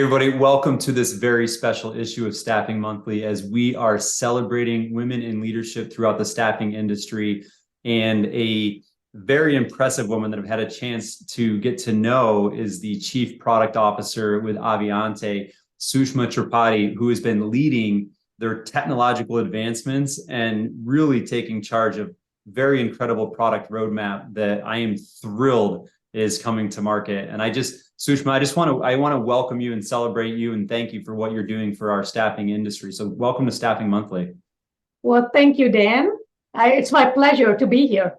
everybody, welcome to this very special issue of Staffing Monthly as we are celebrating women in leadership throughout the staffing industry. And a very impressive woman that I've had a chance to get to know is the Chief Product Officer with Avionté, Sushma Tripathi, who has been leading their technological advancements and really taking charge of very incredible product roadmap that I am thrilled is coming to market. And Sushma, I want to welcome you and celebrate you and thank you for what you're doing for our staffing industry. So welcome to Staffing Monthly. Well, thank you, Dan. It's my pleasure to be here.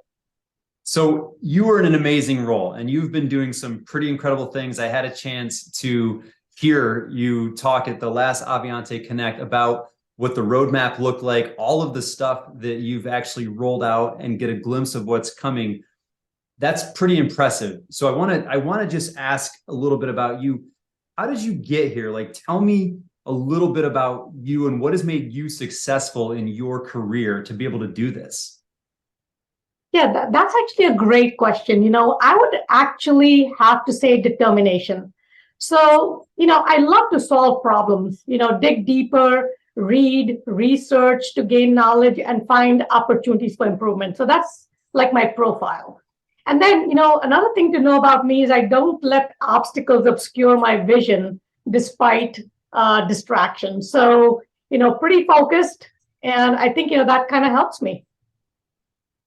So you are in an amazing role and you've been doing some pretty incredible things. I had a chance to hear you talk at the last Avionté Connect about what the roadmap looked like, all of the stuff that you've actually rolled out and get a glimpse of what's coming. That's pretty impressive. So I want to just ask a little bit about you. How did you get here? Like, tell me a little bit about you and what has made you successful in your career to be able to do this. Yeah, that's actually a great question. I would actually have to say determination. So, I love to solve problems, dig deeper, read, research to gain knowledge and find opportunities for improvement. So that's like my profile. And then, another thing to know about me is I don't let obstacles obscure my vision despite distractions. So, pretty focused. And I think, that kind of helps me.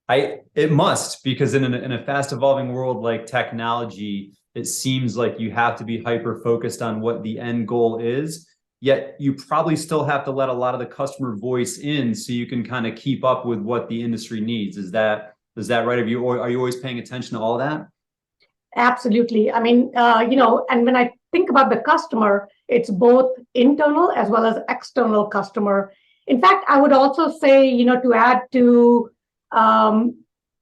It must, because in a fast evolving world like technology, it seems like you have to be hyper focused on what the end goal is. Yet you probably still have to let a lot of the customer voice in so you can kind of keep up with what the industry needs. Is that right? Are you always paying attention to all that? Absolutely. I mean, and when I think about the customer, it's both internal as well as external customer. In fact, I would also say, to add to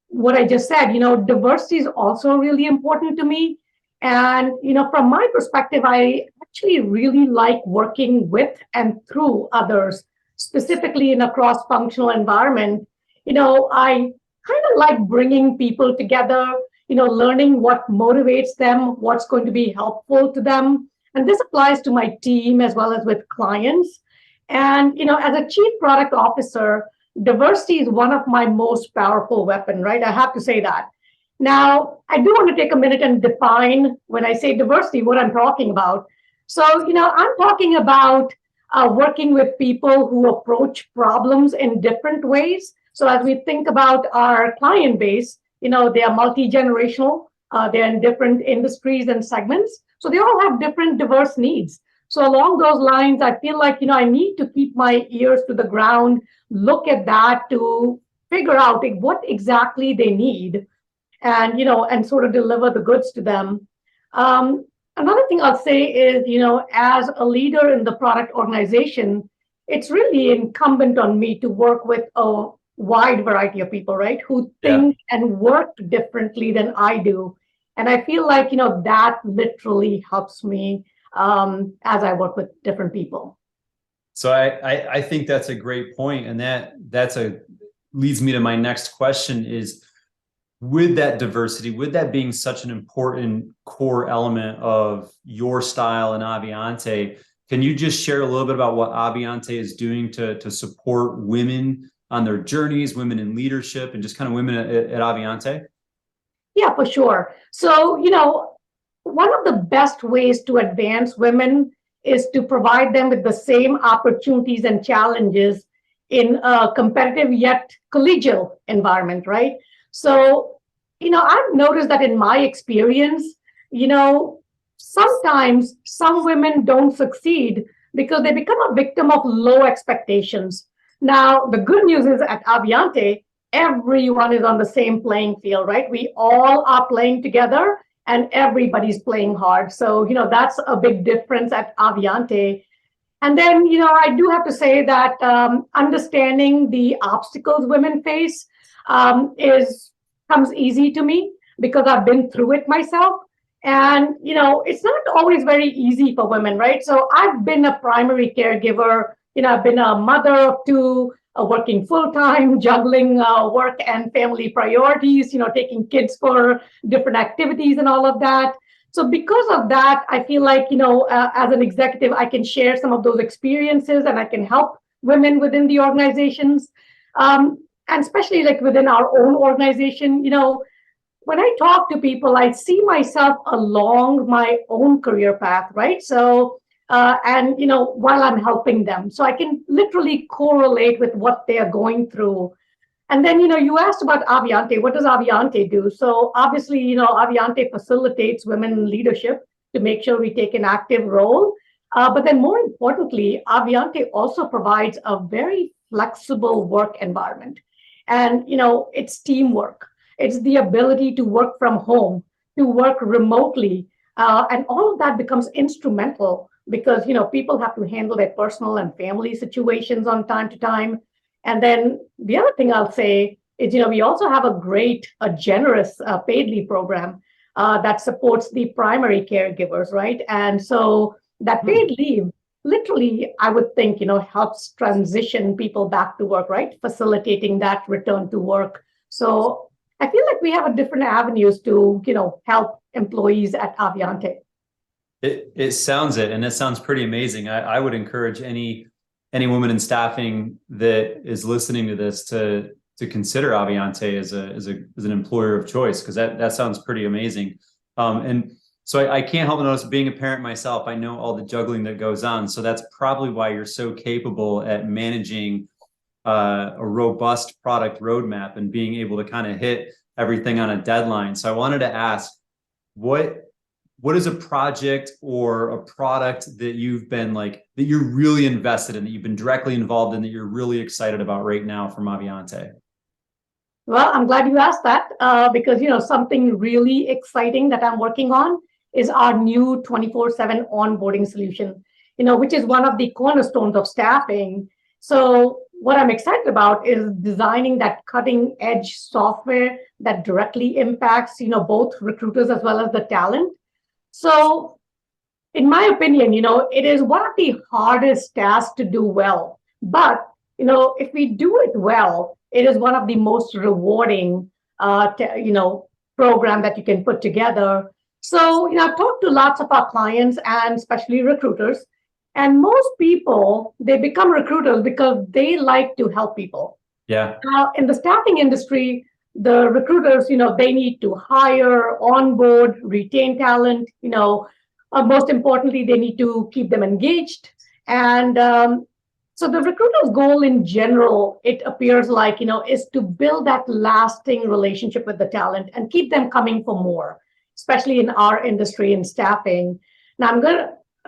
what I just said, diversity is also really important to me. And, from my perspective, I actually really like working with and through others, specifically in a cross-functional environment. I kind of like bringing people together, learning what motivates them, what's going to be helpful to them. And this applies to my team as well as with clients. And, as a chief product officer, diversity is one of my most powerful weapons, right? I have to say that. Now, I do want to take a minute and define when I say diversity, what I'm talking about. So, I'm talking about working with people who approach problems in different ways. So as we think about our client base, they are multi-generational, they're in different industries and segments. So they all have different diverse needs. So along those lines, I feel like, I need to keep my ears to the ground, look at that to figure out what exactly they need and, and sort of deliver the goods to them. Another thing I'll say is, as a leader in the product organization, it's really incumbent on me to work with a wide variety of people, right, who think and work differently than I do. And I feel like, that literally helps me as I work with different people. So I think that's a great point. And that leads me to my next question is, with that diversity, with that being such an important core element of your style and Avionté, can you just share a little bit about what Avionté is doing to support women on their journeys, women in leadership, and just kind of women at Avionté? Yeah, for sure. So, one of the best ways to advance women is to provide them with the same opportunities and challenges in a competitive yet collegial environment, right? So, I've noticed that in my experience, sometimes some women don't succeed because they become a victim of low expectations. Now, the good news is at Avionté, everyone is on the same playing field, right? We all are playing together and everybody's playing hard. So, that's a big difference at Avionté. And then, I do have to say that understanding the obstacles women face comes easy to me because I've been through it myself. And, it's not always very easy for women, right? So I've been a primary caregiver. I've been a mother of two, working full-time, juggling work and family priorities, taking kids for different activities and all of that. So because of that, I feel like, as an executive, I can share some of those experiences and I can help women within the organizations. And especially like within our own organization, when I talk to people, I see myself along my own career path, right? So, and while I'm helping them, so I can literally correlate with what they are going through. And then, you asked about Avionté. What does Avionté do? So obviously, Avionté facilitates women in leadership to make sure we take an active role. But then more importantly, Avionté also provides a very flexible work environment. And, it's teamwork. It's the ability to work from home, to work remotely. And all of that becomes instrumental because, people have to handle their personal and family situations on time to time. And then the other thing I'll say is, we also have a generous paid leave program that supports the primary caregivers, right? And so that paid leave, literally, I would think, helps transition people back to work, right? Facilitating that return to work. So I feel like we have a different avenues to, help employees at Avionté. It sounds it, and it sounds pretty amazing. I would encourage any woman in staffing that is listening to this to consider Avionté as an employer of choice, because that sounds pretty amazing. And so I can't help but notice, being a parent myself, I know all the juggling that goes on. So that's probably why you're so capable at managing a robust product roadmap and being able to kind of hit everything on a deadline. So I wanted to ask, what is a project or a product that you've been that you're really invested in, that you've been directly involved in, that you're really excited about right now from Avionté? Well, I'm glad you asked that because, something really exciting that I'm working on is our new 24/7 onboarding solution, which is one of the cornerstones of staffing. So what I'm excited about is designing that cutting edge software that directly impacts, both recruiters as well as the talent. So in my opinion, it is one of the hardest tasks to do well. But, if we do it well, it is one of the most rewarding, program that you can put together. So, I've talked to lots of our clients and especially recruiters, and most people, they become recruiters because they like to help people. Yeah. Now, in the staffing industry, the recruiters, they need to hire, onboard, retain talent, most importantly, they need to keep them engaged. And so the recruiter's goal in general, it appears like, is to build that lasting relationship with the talent and keep them coming for more, especially in our industry in staffing. Now,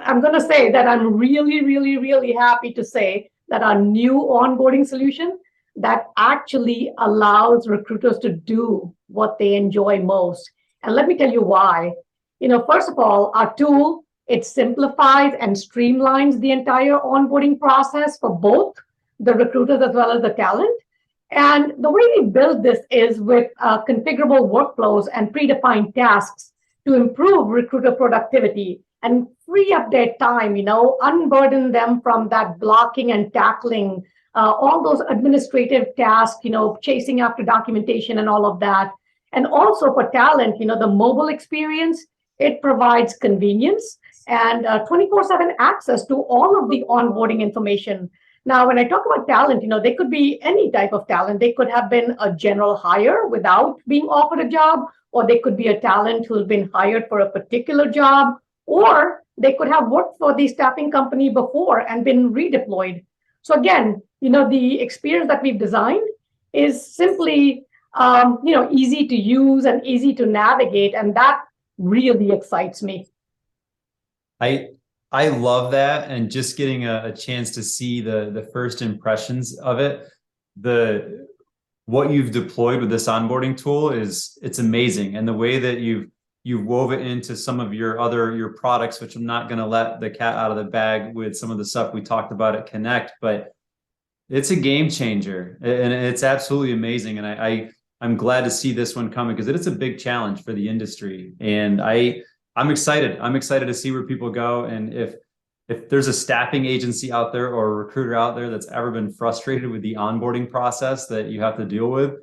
I'm gonna say that I'm really, really, really happy to say that our new onboarding solution that actually allows recruiters to do what they enjoy most. And let me tell you why. First of all, our tool, it simplifies and streamlines the entire onboarding process for both the recruiters as well as the talent. And the way we build this is with configurable workflows and predefined tasks to improve recruiter productivity and free up their time, unburden them from that blocking and tackling, all those administrative tasks, chasing after documentation and all of that. And also for talent, the mobile experience, it provides convenience and 24/7 access to all of the onboarding information. Now, when I talk about talent, they could be any type of talent. They could have been a general hire without being offered a job, or they could be a talent who's been hired for a particular job, or they could have worked for the staffing company before and been redeployed. So again, the experience that we've designed is simply, easy to use and easy to navigate, and that really excites me. I love that, and just getting a chance to see the first impressions of it. What you've deployed with this onboarding tool it's amazing, and the way that you've wove it into some of your products, which I'm not going to let the cat out of the bag with some of the stuff we talked about at Connect, but it's a game changer, and it's absolutely amazing. And I'm glad to see this one coming, because it's a big challenge for the industry. And I'm excited. I'm excited to see where people go. And if there's a staffing agency out there or a recruiter out there that's ever been frustrated with the onboarding process that you have to deal with,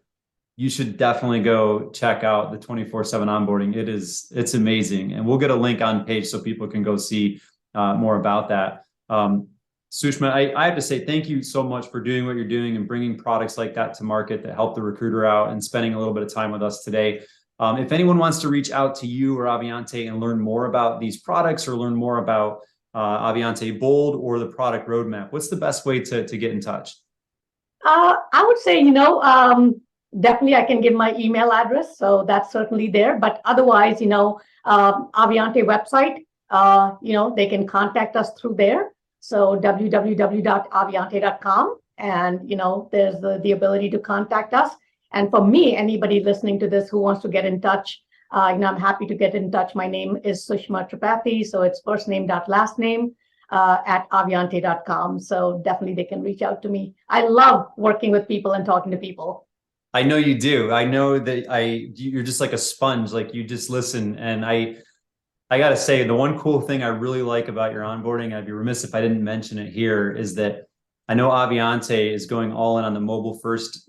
you should definitely go check out the 24/7 onboarding. It's amazing. And we'll get a link on page so people can go see more about that. Sushma, I have to say thank you so much for doing what you're doing and bringing products like that to market that help the recruiter out and spending a little bit of time with us today. If anyone wants to reach out to you or Avionté and learn more about these products or learn more about Avionté Bold or the product roadmap, what's the best way to get in touch? I would say, definitely I can give my email address. So that's certainly there. But otherwise, Avionté website, they can contact us through there. So www.avionte.com. And, there's the ability to contact us. And for me, anybody listening to this who wants to get in touch, I'm happy to get in touch. My name is Sushma Tripathi. So it's first name dot last name at avionte.com. So definitely they can reach out to me. I love working with people and talking to people. I know you do. I know that you're just like a sponge, like you just listen. And I got to say, the one cool thing I really like about your onboarding, I'd be remiss if I didn't mention it here, is that I know Avionté is going all in on the mobile first,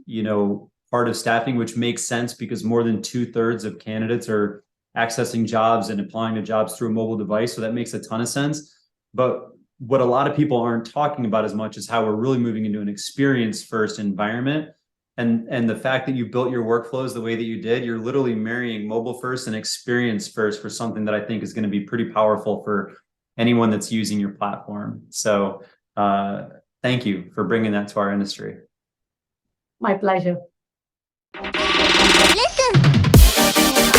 part of staffing, which makes sense because more than 2/3 of candidates are accessing jobs and applying to jobs through a mobile device. So that makes a ton of sense. But what a lot of people aren't talking about as much is how we're really moving into an experience first environment. And the fact that you built your workflows the way that you did, you're literally marrying mobile first and experience first for something that I think is going to be pretty powerful for anyone that's using your platform. So thank you for bringing that to our industry. My pleasure. Listen.